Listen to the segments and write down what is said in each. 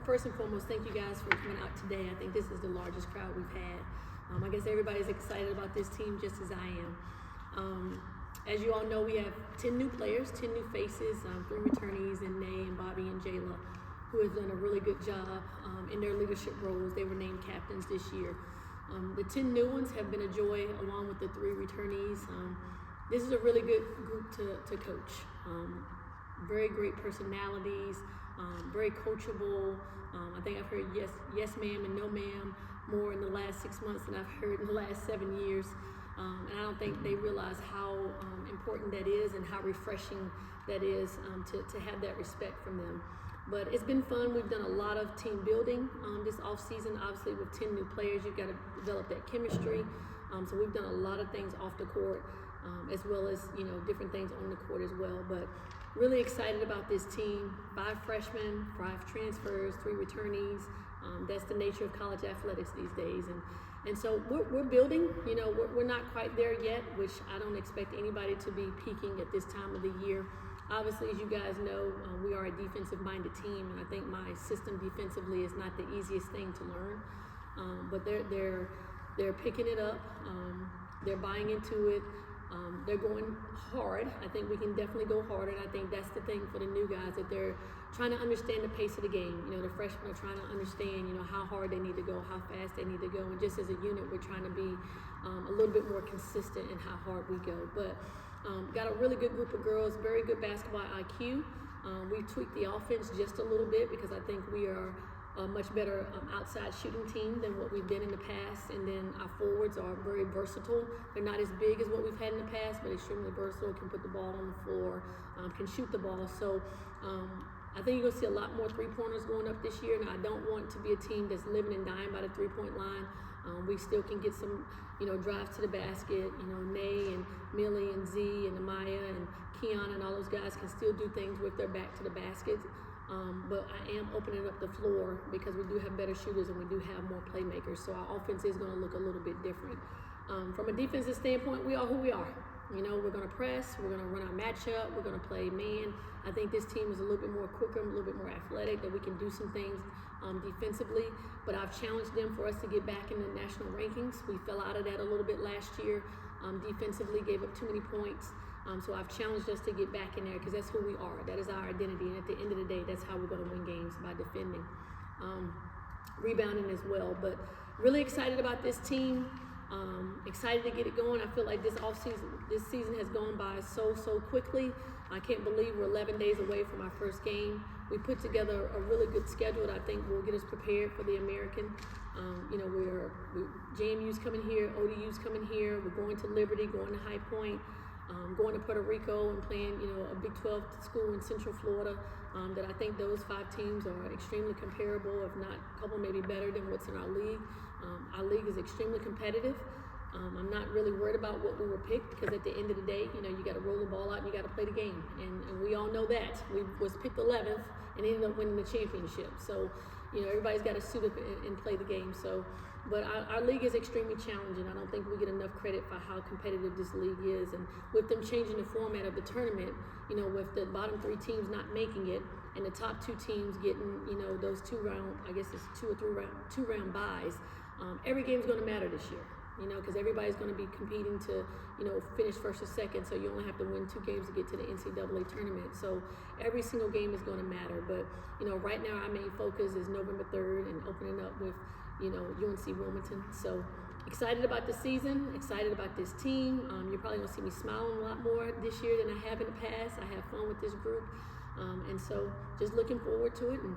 first and foremost, thank you guys for coming out today. I think this is the largest crowd we've had. I guess everybody's excited about this team just as I am. As you all know, we have 10 new players, 10 new faces, 3 returnees in Nay and Bobby and Jayla, who have done a really good job in their leadership roles. They were named captains this year. The 10 new ones have been a joy, along with the 3 returnees. This is a really good group to coach. Very great personalities, very coachable. I think I've heard yes ma'am and no ma'am more in the last 6 months than I've heard in the last 7 years. And I don't think they realize how important that is and how refreshing that is to have that respect from them. But it's been fun. We've done a lot of team building this off season. Obviously, with 10 new players, you've got to develop that chemistry. So we've done a lot of things off the court, as well as different things on the court as well. But really excited about this team. 5 freshmen, 5 transfers, 3 returnees. That's the nature of college athletics these days. And so we're building. We're not quite there yet, which I don't expect anybody to be peaking at this time of the year. Obviously, as you guys know, we are a defensive-minded team, and I think my system defensively is not the easiest thing to learn. But they're picking it up. They're buying into it. They're going hard. I think we can definitely go harder, and I think that's the thing for the new guys, that they're trying to understand the pace of the game. The freshmen are trying to understand, how hard they need to go, how fast they need to go, and just as a unit, we're trying to be a little bit more consistent in how hard we go. But got a really good group of girls, very good basketball IQ. We've tweaked the offense just a little bit because I think we are a much better outside shooting team than what we've been in the past. And then our forwards are very versatile. They're not as big as what we've had in the past, but extremely versatile, can put the ball on the floor, can shoot the ball. So I think you're gonna see a lot more 3-pointers going up this year. And I don't want to be a team that's living and dying by the 3-point line. We still can get some, drives to the basket. Nay and Millie and Z and Amaya and Kiana and all those guys can still do things with their back to the basket. But I am opening up the floor because we do have better shooters and we do have more playmakers. So our offense is going to look a little bit different. From a defensive standpoint, we are who we are. We're going to press, we're going to run our matchup, we're going to play man. I think this team is a little bit more quicker, a little bit more athletic, that we can do some things defensively. But I've challenged them for us to get back in the national rankings. We fell out of that a little bit last year. Defensively, gave up too many points. So I've challenged us to get back in there because that's who we are. That is our identity. And at the end of the day, that's how we're going to win games, by defending. Rebounding as well. But really excited about this team. Excited to get it going. I feel like this season has gone by so quickly. I can't believe we're 11 days away from our first game. We put together a really good schedule that I think will get us prepared for the American. JMU's coming here, ODU's coming here. We're going to Liberty, going to High Point, going to Puerto Rico and playing, a Big 12 school in Central Florida. That I think those 5 teams are extremely comparable, if not a couple maybe better than what's in our league. Our league is extremely competitive. I'm not really worried about what we were picked because at the end of the day, you got to roll the ball out and you got to play the game. And we all know that. We was picked 11th and ended up winning the championship. So, everybody's got to suit up and play the game. So, but our league is extremely challenging. I don't think we get enough credit for how competitive this league is. And with them changing the format of the tournament, with the bottom 3 teams not making it and the top 2 teams getting, those 2-round, I guess it's 2 or 3 round, 2-round buys, every game's going to matter this year. Because everybody's going to be competing to, finish first or second. So you only have to win 2 games to get to the NCAA tournament. So every single game is going to matter. But, right now our main focus is November 3rd and opening up with, UNC Wilmington. So excited about the season, excited about this team. You're probably going to see me smiling a lot more this year than I have in the past. I have fun with this group. And so just looking forward to it. And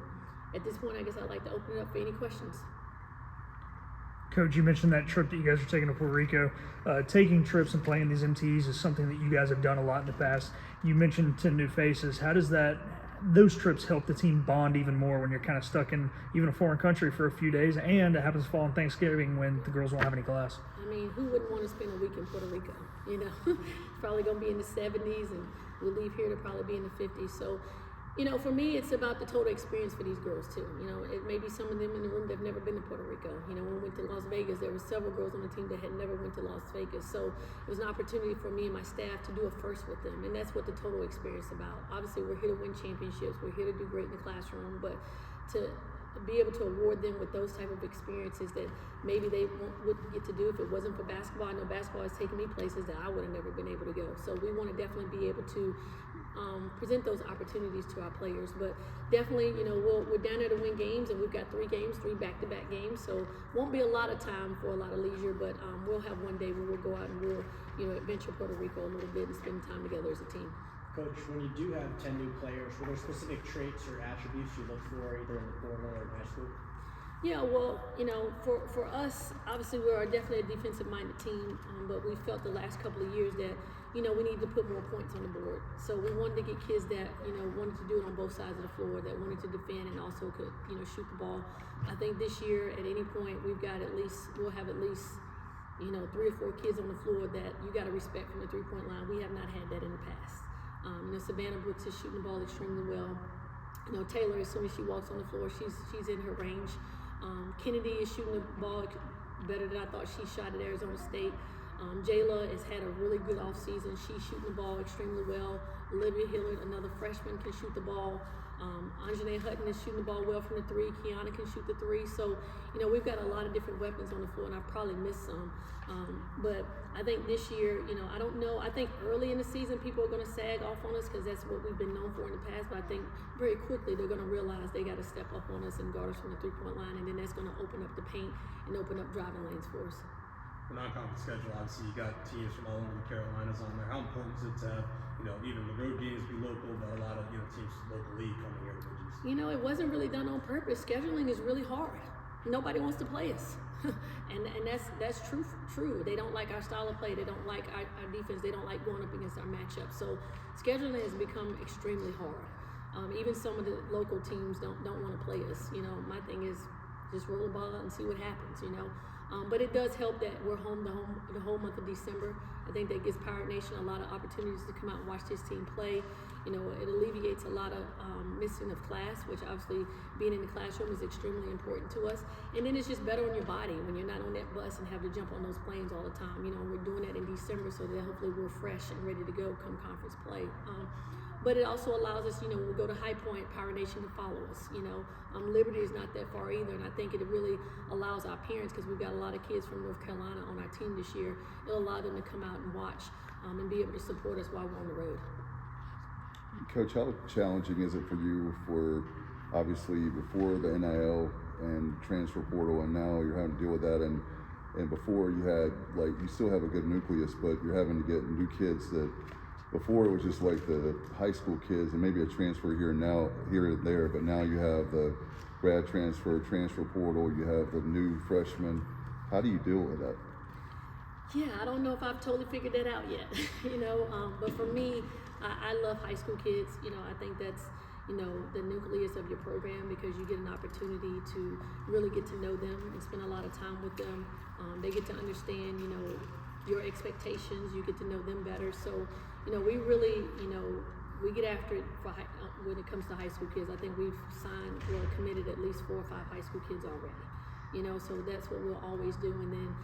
at this point, I guess I'd like to open it up for any questions. Coach, you mentioned that trip that you guys are taking to Puerto Rico. Taking trips and playing these MTs is something that you guys have done a lot in the past. You mentioned 10 new faces. How does those trips help the team bond even more when you're kind of stuck in even a foreign country for a few days, and it happens to fall on Thanksgiving when the girls won't have any class? I mean, who wouldn't want to spend a week in Puerto Rico? It's probably going to be in the 70s, and we leave here to probably be in the 50s. So, for me, it's about the total experience for these girls too. It may be some of them in the room that have never been to Puerto Rico. When we went to Las Vegas, there were several girls on the team that had never went to Las Vegas. So it was an opportunity for me and my staff to do a first with them. And that's what the total experience is about. Obviously, we're here to win championships. We're here to do great in the classroom. But to be able to award them with those type of experiences that maybe they wouldn't get to do if it wasn't for basketball. I know basketball has taken me places that I would have never been able to go. So we want to definitely be able to present those opportunities to our players. But definitely, we're down there to win games, and we've got 3 back-to-back games. So won't be a lot of time for a lot of leisure, but we'll have one day where we'll go out and we'll, adventure Puerto Rico a little bit and spend time together as a team. Coach, when you do have 10 new players, were there specific traits or attributes you look for either in the portal or in high school? Yeah, well, for us, obviously we're definitely a defensive-minded team, but we felt the last couple of years that, we need to put more points on the board. So we wanted to get kids that, wanted to do it on both sides of the floor, that wanted to defend and also could, shoot the ball. I think this year, at any point, we'll have at least, 3 or 4 kids on the floor that you got to respect from the three-point line. We have not had that in the past. Savannah Brooks is shooting the ball extremely well. Taylor, as soon as she walks on the floor, she's in her range. Kennedy is shooting the ball better than I thought she shot at Arizona State. Jayla has had a really good offseason. She's shooting the ball extremely well. Olivia Hillard, another freshman, can shoot the ball. Anjanae Hutton is shooting the ball well from the 3. Kiana can shoot the 3. So, we've got a lot of different weapons on the floor, and I've probably missed some. But I think this year, I don't know. I think early in the season, people are going to sag off on us because that's what we've been known for in the past. But I think very quickly they're going to realize they got to step up on us and guard us from the three-point line, and then that's going to open up the paint and open up driving lanes for us. The non-conference schedule, obviously you got teams from all over the Carolinas on there. How important is it to have, even the road games be local, but a lot of, teams locally coming here to Bridges? It wasn't really done on purpose. Scheduling is really hard. Nobody wants to play us. and that's true. They don't like our style of play. They don't like our defense. They don't like going up against our matchup. So scheduling has become extremely hard. Even some of the local teams don't want to play us. My thing is just roll the ball out and see what happens, But it does help that we're home the whole month of December. I think that gives Pirate Nation a lot of opportunities to come out and watch this team play. It alleviates a lot of missing of class, which obviously being in the classroom is extremely important to us. And then it's just better on your body when you're not on that bus and have to jump on those planes all the time. We're doing that in December so that hopefully we're fresh and ready to go come conference play. But it also allows us, when we go to High Point, Power Nation to follow us, Liberty is not that far either, and I think it really allows our parents, because we've got a lot of kids from North Carolina on our team this year, it'll allow them to come out and watch and be able to support us while we're on the road. Coach, how challenging is it for you obviously before the NIL and transfer portal, and now you're having to deal with that, and before you had, you still have a good nucleus, but you're having to get new kids that before it was just like the high school kids and maybe a transfer here and there, but now you have the grad transfer portal, you have the new freshmen. How do you deal with that? Yeah, I don't know if I've totally figured that out yet, but for me, I love high school kids. I think that's, the nucleus of your program, because you get an opportunity to really get to know them and spend a lot of time with them. They get to understand, your expectations, you get to know them better. So, we really, we get after it when it comes to high school kids. I think we've signed or committed at least 4 or 5 high school kids already. So that's what we'll always do. And then,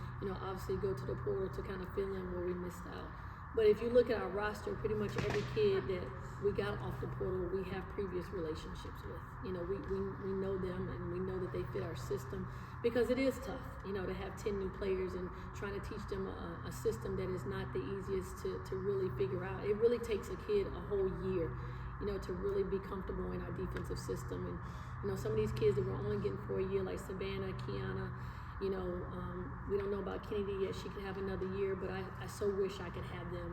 obviously go to the portal to kind of fill in where we missed out. But if you look at our roster, pretty much every kid that we got off the portal, we have previous relationships with. We know them, and we know that they fit our system, because it is tough, to have 10 new players and trying to teach them a system that is not the easiest to really figure out. It really takes a kid a whole year, to really be comfortable in our defensive system. And, some of these kids that we're only getting for a year, like Savannah, Kiana, we don't know about Kennedy yet. She could have another year, but I so wish I could have them,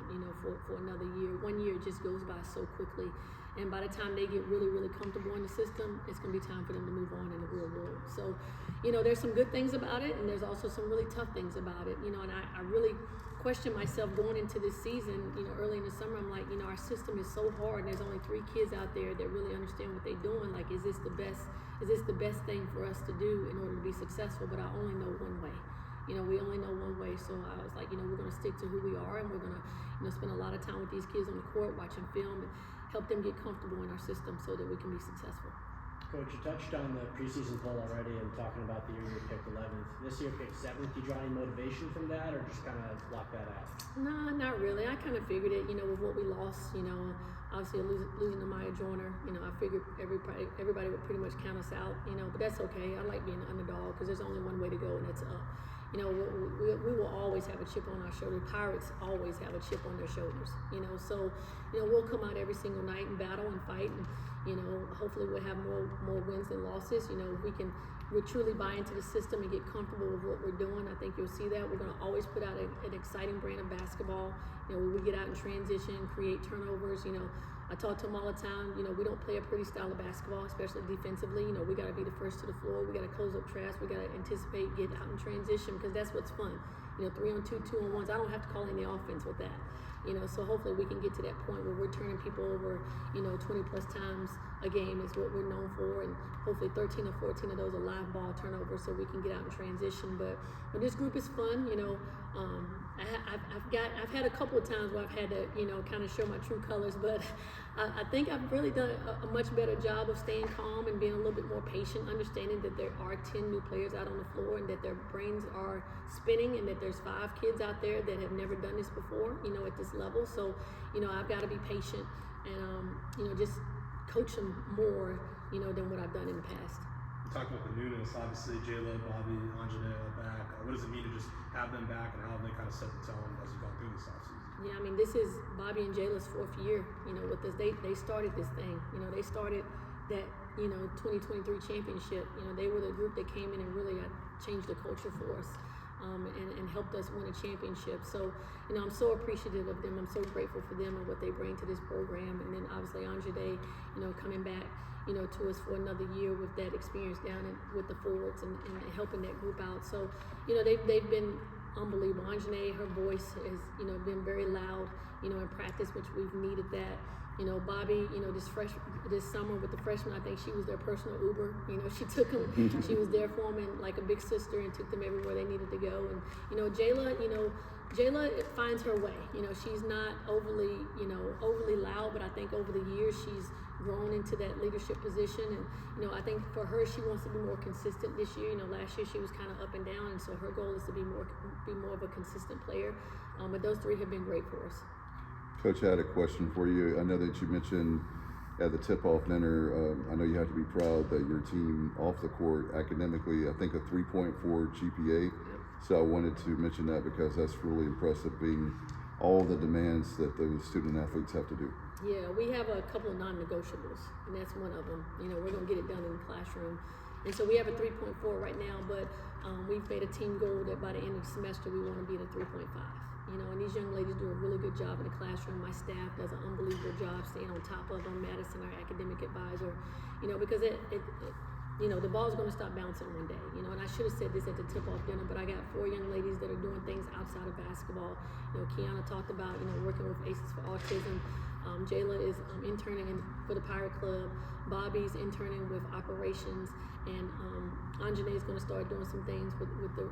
for another year. 1 year just goes by so quickly. And by the time they get really, really comfortable in the system, it's going to be time for them to move on in the real world. So, there's some good things about it, and there's also some really tough things about it. And I really question myself going into this season, early in the summer. I'm like, our system is so hard, and there's only 3 kids out there that really understand what they're doing. Like, is this the best thing for us to do in order to be successful? But I only know one way. We only know one way. So I was like, we're going to stick to who we are, and we're going to, spend a lot of time with these kids on the court, watching film, and help them get comfortable in our system so that we can be successful. Coach, you touched on the preseason poll already and talking about the year you picked 11th. This year picked 7th. Do you draw any motivation from that, or just kind of block that out? No, not really. I kind of figured it, with what we lost, Obviously, losing to Maya Joyner, you know, I figured everybody would pretty much count us out, you know, but that's okay. I like being an underdog because there's only one way to go, and that's up. You know, we will always have a chip on our shoulder. Pirates always have a chip on their shoulders, you know, so, you know, we'll come out every single night and battle and fight, and, you know, hopefully we'll have more wins than losses. You know, we truly buy into the system and get comfortable with what we're doing. I think you'll see that. We're going to always put out an exciting brand of basketball. You know, when we get out in transition, create turnovers. You know, I talk to them all the time. You know, we don't play a pretty style of basketball, especially defensively. You know, we got to be the first to the floor. We got to close up trash. We got to anticipate, get out in transition, because that's what's fun. You know, 3-on-2, 2-on-1s. I don't have to call any offense with that. You know, so hopefully we can get to that point where we're turning people over, you know, 20 plus times a game is what we're known for, and hopefully 13 or 14 of those are live ball turnovers, so we can get out in transition. But this group is fun, you know. I've had a couple of times where I've had to, you know, kind of show my true colors, but I think I've really done a much better job of staying calm and being a little bit more patient, understanding that there are 10 new players out on the floor and that their brains are spinning, and that there's 5 kids out there that have never done this before, you know, at this level. So, you know, I've got to be patient and, you know, just coach them more, you know, than what I've done in the past. You talked about the newness, obviously Jayla, Bobby, Anjane are back. What does it mean to just have them back, and how have they kind of set the tone as you've gone through this offseason? Yeah, I mean, this is Bobby and Jayla's 4th year, you know, with this. They started this thing, you know, they started that, you know, 2023 championship. You know, they were the group that came in and really changed the culture for us. And helped us win a championship. So, you know, I'm so appreciative of them. I'm so grateful for them and what they bring to this program. And then obviously Anjane, you know, coming back, you know, to us for another year with that experience down with the forwards and helping that group out. So, you know, they've been unbelievable. Anjane, her voice has, you know, been very loud, you know, in practice, which we've needed that. You know, Bobby, you know, this summer with the freshmen, I think she was their personal Uber. You know, she took them, she was there for them and like a big sister, and took them everywhere they needed to go. And, you know, Jayla finds her way. You know, she's not overly loud, but I think over the years she's grown into that leadership position. And, you know, I think for her, she wants to be more consistent this year. You know, last year she was kind of up and down, and so her goal is to be more of a consistent player. But those 3 have been great for us. Coach, I had a question for you. I know that you mentioned at the tip-off dinner, I know you have to be proud that your team off the court academically, I think a 3.4 GPA. Yep. So I wanted to mention that because that's really impressive, being all the demands that those student athletes have to do. Yeah, we have a couple of non-negotiables, and that's one of them. You know, we're going to get it done in the classroom. And so we have a 3.4 right now, but we've made a team goal that by the end of the semester we want to be at a 3.5. You know, and these young ladies do a really good job in the classroom. My staff does an unbelievable job staying on top of them. Madison, our academic advisor, you know, because you know, the ball's going to stop bouncing one day. You know, and I should have said this at the tip-off dinner, but I got 4 young ladies that are doing things outside of basketball. You know, Kiana talked about, you know, working with Aces for Autism. Jayla is interning for the Pirate Club. Bobby's interning with operations, and Anjane is going to start doing some things with the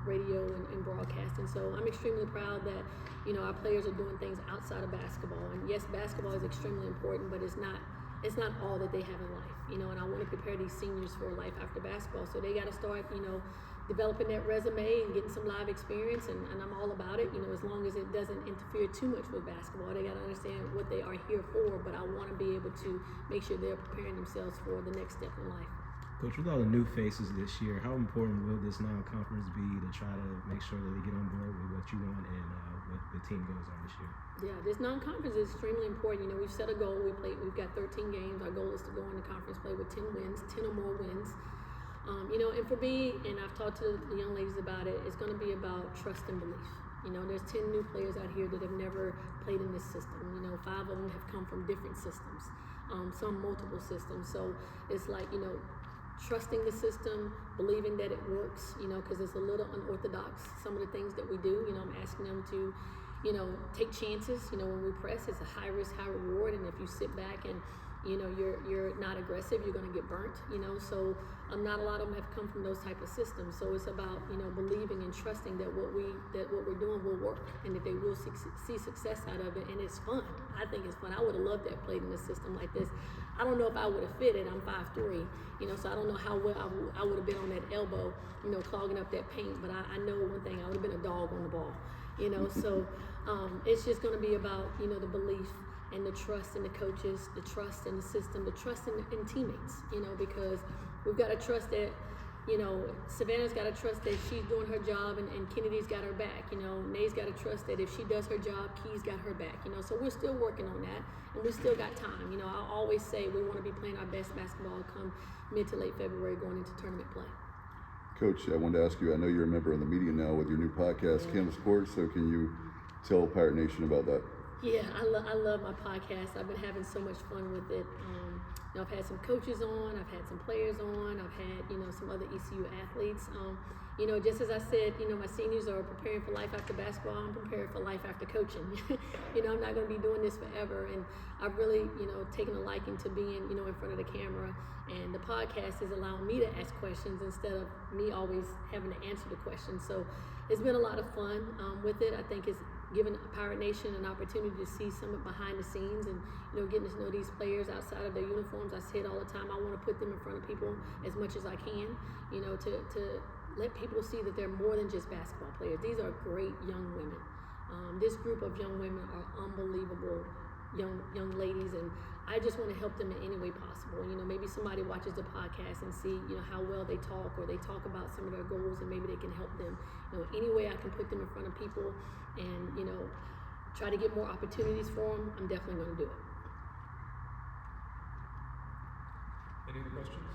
radio and broadcasting. So I'm extremely proud that, you know, our players are doing things outside of basketball. And yes, basketball is extremely important, but it's not all that they have in life, you know. And I want to prepare these seniors for life after basketball, so they got to start, you know, developing that resume and getting some live experience, and I'm all about it, you know, as long as it doesn't interfere too much with basketball. They got to understand what they are here for, but I want to be able to make sure they're preparing themselves for the next step in life. Coach, with all the new faces this year, how important will this non-conference be to try to make sure that they get on board with what you want and what the team goes on this year? Yeah, this non-conference is extremely important. You know, we've set a goal. We've got 13 games. Our goal is to go into conference play with 10 wins, 10 or more wins. You know, and for me, and I've talked to the young ladies about it, it's going to be about trust and belief. You know, there's 10 new players out here that have never played in this system. You know, 5 of them have come from different systems, some multiple systems. So it's like, you know, trusting the system, believing that it works, you know, because it's a little unorthodox, some of the things that we do. You know, I'm asking them to, you know, take chances. You know, when we press, it's a high risk, high reward. And if you sit back and, you know, you're not aggressive, you're going to get burnt, you know. So not a lot of them have come from those type of systems. So it's about, you know, believing and trusting that what we're doing will work, and that they will see success out of it. And it's fun. I think it's fun. I would have loved to have played in a system like this. I don't know if I would have fit it. I'm 5'3", you know, so I don't know how well I would have been on that elbow, you know, clogging up that paint. But I know one thing, I would have been a dog on the ball, you know. So it's just going to be about, you know, the belief and the trust in the coaches, the trust in the system, the trust in teammates, you know, because we've got to trust that, you know, Savannah's got to trust that she's doing her job and Kennedy's got her back, you know, Nay's got to trust that if she does her job, Key's got her back, you know, so we're still working on that and we still got time. You know, I always say we want to be playing our best basketball come mid to late February going into tournament play. Coach, I wanted to ask you, I know you're a member of the media now with your new podcast, Canvas Court, so can you tell Pirate Nation about that? Yeah, I love my podcast. I've been having so much fun with it. You know, I've had some coaches on, I've had some players on, I've had, you know, some other ECU athletes. You know, just as I said, you know, my seniors are preparing for life after basketball. I'm preparing for life after coaching. You know, I'm not going to be doing this forever. And I've really, you know, taken a liking to being, you know, in front of the camera. And the podcast is allowing me to ask questions instead of me always having to answer the questions. So it's been a lot of fun with it. I think it's given Pirate Nation an opportunity to see some of behind the scenes and, you know, getting to know these players outside of their uniforms. I say it all the time. I want to put them in front of people as much as I can, you know, to let people see that they're more than just basketball players. These are great young women. This group of young women are unbelievable young ladies, and I just want to help them in any way possible. You know, maybe somebody watches the podcast and see, you know, how well they talk, or they talk about some of their goals, and maybe they can help them. You know, any way I can put them in front of people and, you know, try to get more opportunities for them, I'm definitely going to do it. Any other questions?